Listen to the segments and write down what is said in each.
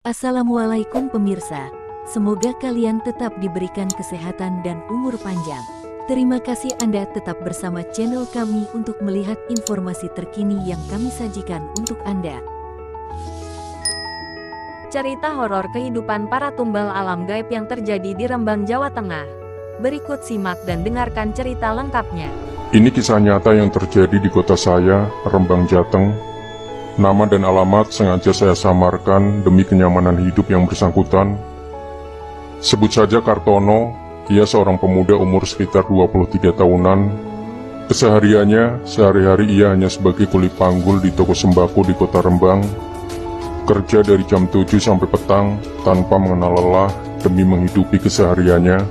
Assalamualaikum pemirsa, semoga kalian tetap diberikan kesehatan dan umur panjang. Terima kasih Anda tetap bersama channel kami untuk melihat informasi terkini yang kami sajikan untuk Anda. Cerita horor kehidupan para tumbal alam gaib yang terjadi di Rembang, Jawa Tengah. Berikut simak dan dengarkan cerita lengkapnya. Ini kisah nyata yang terjadi di kota saya, Rembang, Jateng. Nama dan alamat sengaja saya samarkan demi kenyamanan hidup yang bersangkutan. Sebut saja Kartono, ia seorang pemuda umur sekitar 23 tahunan. Kesehariannya, sehari-hari ia hanya sebagai kuli panggul di toko sembako di kota Rembang. Kerja dari jam 7 sampai petang tanpa mengenal lelah demi menghidupi kesehariannya.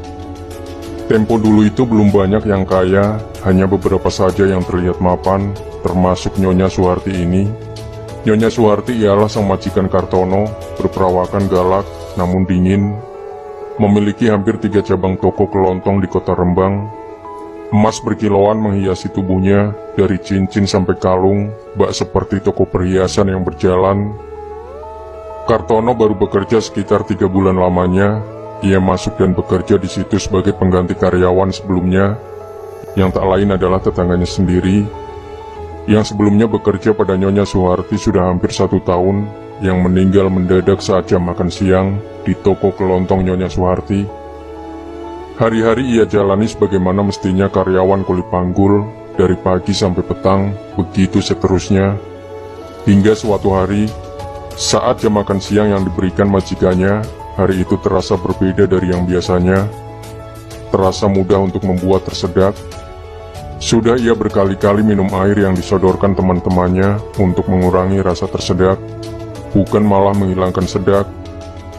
Tempo dulu itu belum banyak yang kaya, hanya beberapa saja yang terlihat mapan, termasuk Nyonya Suharti ini. Nyonya Suharti ialah sang majikan Kartono, berperawakan galak namun dingin, memiliki hampir 3 cabang toko kelontong di kota Rembang. Emas berkilauan menghiasi tubuhnya, dari cincin sampai kalung, bak seperti toko perhiasan yang berjalan. Kartono baru bekerja sekitar 3 bulan lamanya. Ia masuk dan bekerja di situ sebagai pengganti karyawan sebelumnya, yang tak lain adalah tetangganya sendiri, yang sebelumnya bekerja pada Nyonya Suharti sudah hampir 1 tahun, yang meninggal mendadak saat jam makan siang di toko kelontong Nyonya Suharti. Hari-hari ia jalani sebagaimana mestinya karyawan kuli panggul, dari pagi sampai petang, begitu seterusnya. Hingga suatu hari, saat jam makan siang yang diberikan majikannya, hari itu terasa berbeda dari yang biasanya. Terasa mudah untuk membuat tersedak. Sudah ia berkali-kali minum air yang disodorkan teman-temannya untuk mengurangi rasa tersedak, bukan malah menghilangkan sedak.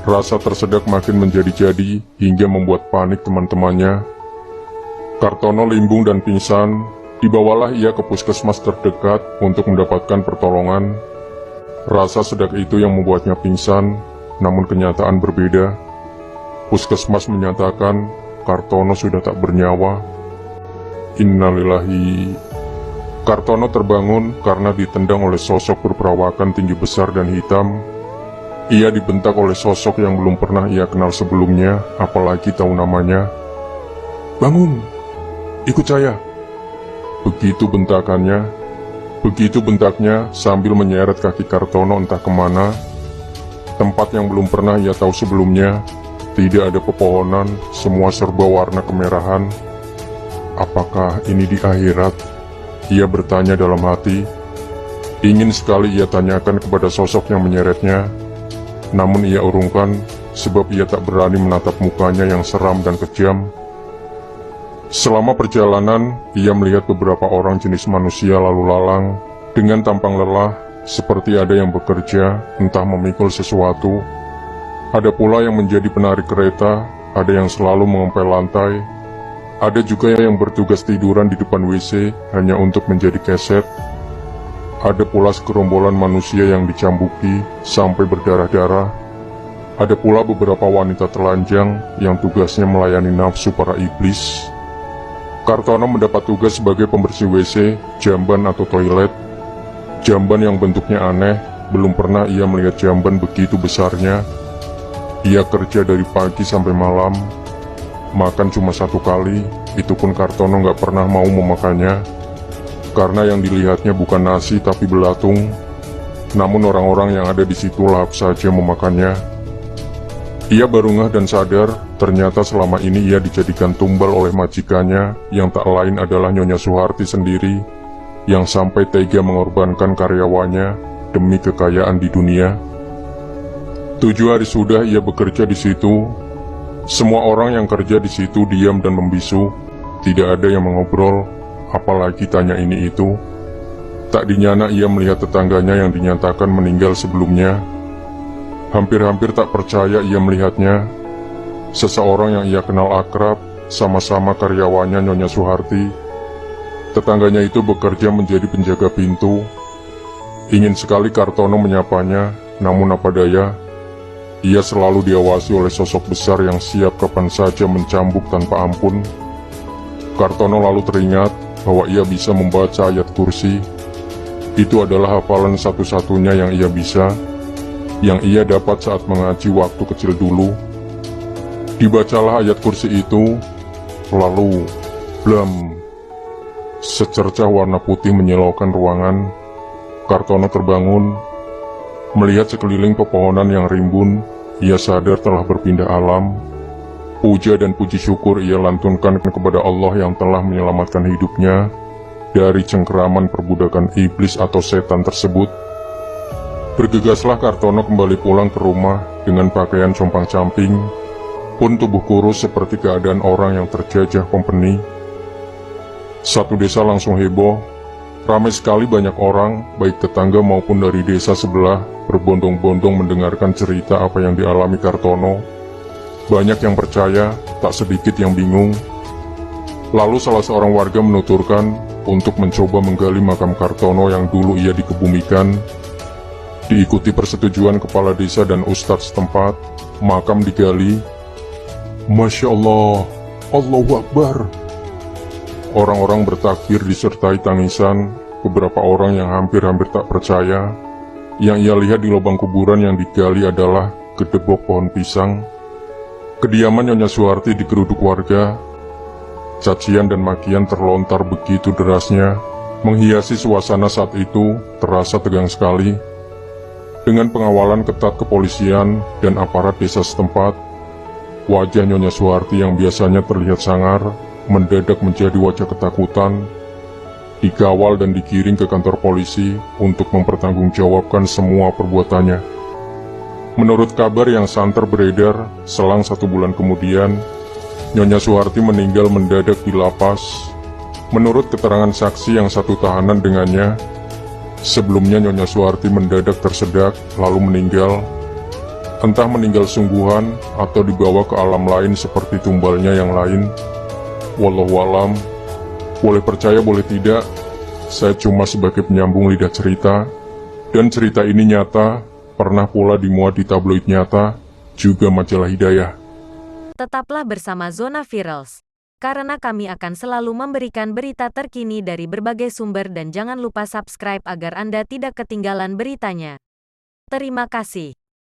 Rasa tersedak makin menjadi-jadi hingga membuat panik teman-temannya. Kartono limbung dan pingsan. Dibawalah ia ke puskesmas terdekat untuk mendapatkan pertolongan. Rasa sedak itu yang membuatnya pingsan, namun kenyataan berbeda. Puskesmas menyatakan Kartono sudah tak bernyawa. Innalillahi. Kartono terbangun karena ditendang oleh sosok berperawakan tinggi besar dan hitam. Ia dibentak oleh sosok yang belum pernah ia kenal sebelumnya, apalagi tahu namanya. "Bangun, ikut saya." Begitu bentakannya, begitu bentaknya sambil menyeret kaki Kartono entah kemana. Tempat yang belum pernah ia tahu sebelumnya. Tidak ada pepohonan, semua serba warna kemerahan. Apakah ini di akhirat? Ia bertanya dalam hati. Ingin sekali ia tanyakan kepada sosok yang menyeretnya, namun ia urungkan sebab ia tak berani menatap mukanya yang seram dan kejam. Selama perjalanan, ia melihat beberapa orang jenis manusia lalu lalang dengan tampang lelah, seperti ada yang bekerja, entah memikul sesuatu. Ada pula yang menjadi penarik kereta, ada yang selalu mengepel lantai. Ada juga yang bertugas tiduran di depan WC hanya untuk menjadi keset. Ada pula segerombolan manusia yang dicambuki sampai berdarah-darah. Ada pula beberapa wanita telanjang yang tugasnya melayani nafsu para iblis. Kartono mendapat tugas sebagai pembersih WC, jamban atau toilet. Jamban yang bentuknya aneh, belum pernah ia melihat jamban begitu besarnya. Ia kerja dari pagi sampai malam. Makan cuma 1 kali, itu pun Kartono nggak pernah mau memakannya, karena yang dilihatnya bukan nasi tapi belatung. Namun orang-orang yang ada di situ lahap saja memakannya. Ia baru ngeh dan sadar, ternyata selama ini ia dijadikan tumbal oleh majikannya, yang tak lain adalah Nyonya Suharti sendiri, yang sampai tega mengorbankan karyawannya demi kekayaan di dunia. 7 hari sudah ia bekerja di situ. Semua orang yang kerja di situ diam dan membisu, tidak ada yang mengobrol, apalagi tanya ini itu. Tak dinyana ia melihat tetangganya yang dinyatakan meninggal sebelumnya. Hampir-hampir tak percaya ia melihatnya. Seseorang yang ia kenal akrab, sama-sama karyawannya Nyonya Suharti. Tetangganya itu bekerja menjadi penjaga pintu. Ingin sekali Kartono menyapanya, namun apa daya. Ia selalu diawasi oleh sosok besar yang siap kapan saja mencambuk tanpa ampun. Kartono lalu teringat bahwa ia bisa membaca ayat kursi. Itu adalah hafalan satu-satunya yang ia bisa. yang ia dapat saat mengaji waktu kecil dulu. Dibacalah ayat kursi itu, lalu blam, secercah warna putih menyilaukan ruangan. Kartono terbangun, melihat sekeliling pepohonan yang rimbun. Ia sadar telah berpindah alam. Puja dan puji syukur ia lantunkan kepada Allah yang telah menyelamatkan hidupnya dari cengkeraman perbudakan iblis atau setan tersebut. Bergegaslah Kartono kembali pulang ke rumah dengan pakaian compang-camping, pun tubuh kurus seperti keadaan orang yang terjajah kompeni. Satu desa langsung heboh, ramai sekali banyak orang, baik tetangga maupun dari desa sebelah, berbondong-bondong mendengarkan cerita apa yang dialami Kartono. Banyak yang percaya, tak sedikit yang bingung. Lalu salah seorang warga menuturkan untuk mencoba menggali makam Kartono yang dulu ia dikebumikan. Diikuti persetujuan kepala desa dan ustadz setempat, makam digali. Masya Allah, Allahu Akbar. Orang-orang bertakbir disertai tangisan. Beberapa orang yang hampir-hampir tak percaya. Yang ia lihat di lubang kuburan yang digali adalah gedebok pohon pisang. Kediaman Nyonya Suharti digeruduk warga. Cacian dan makian terlontar begitu derasnya, menghiasi suasana saat itu terasa tegang sekali. Dengan pengawalan ketat kepolisian dan aparat desa setempat, wajah Nyonya Suharti yang biasanya terlihat sangar, mendadak menjadi wajah ketakutan. Dikawal dan digiring ke kantor polisi untuk mempertanggungjawabkan semua perbuatannya. Menurut kabar yang santer beredar, selang 1 bulan kemudian, Nyonya Suharti meninggal mendadak di lapas. Menurut keterangan saksi yang satu tahanan dengannya, sebelumnya Nyonya Suharti mendadak tersedak lalu meninggal. Entah meninggal sungguhan atau dibawa ke alam lain seperti tumbalnya yang lain. Wallahualam, boleh percaya boleh tidak, saya cuma sebagai penyambung lidah cerita. Dan cerita ini nyata, pernah pula dimuat di tabloid Nyata, juga majalah Hidayah. Tetaplah bersama Zona Virals, karena kami akan selalu memberikan berita terkini dari berbagai sumber dan jangan lupa subscribe agar Anda tidak ketinggalan beritanya. Terima kasih.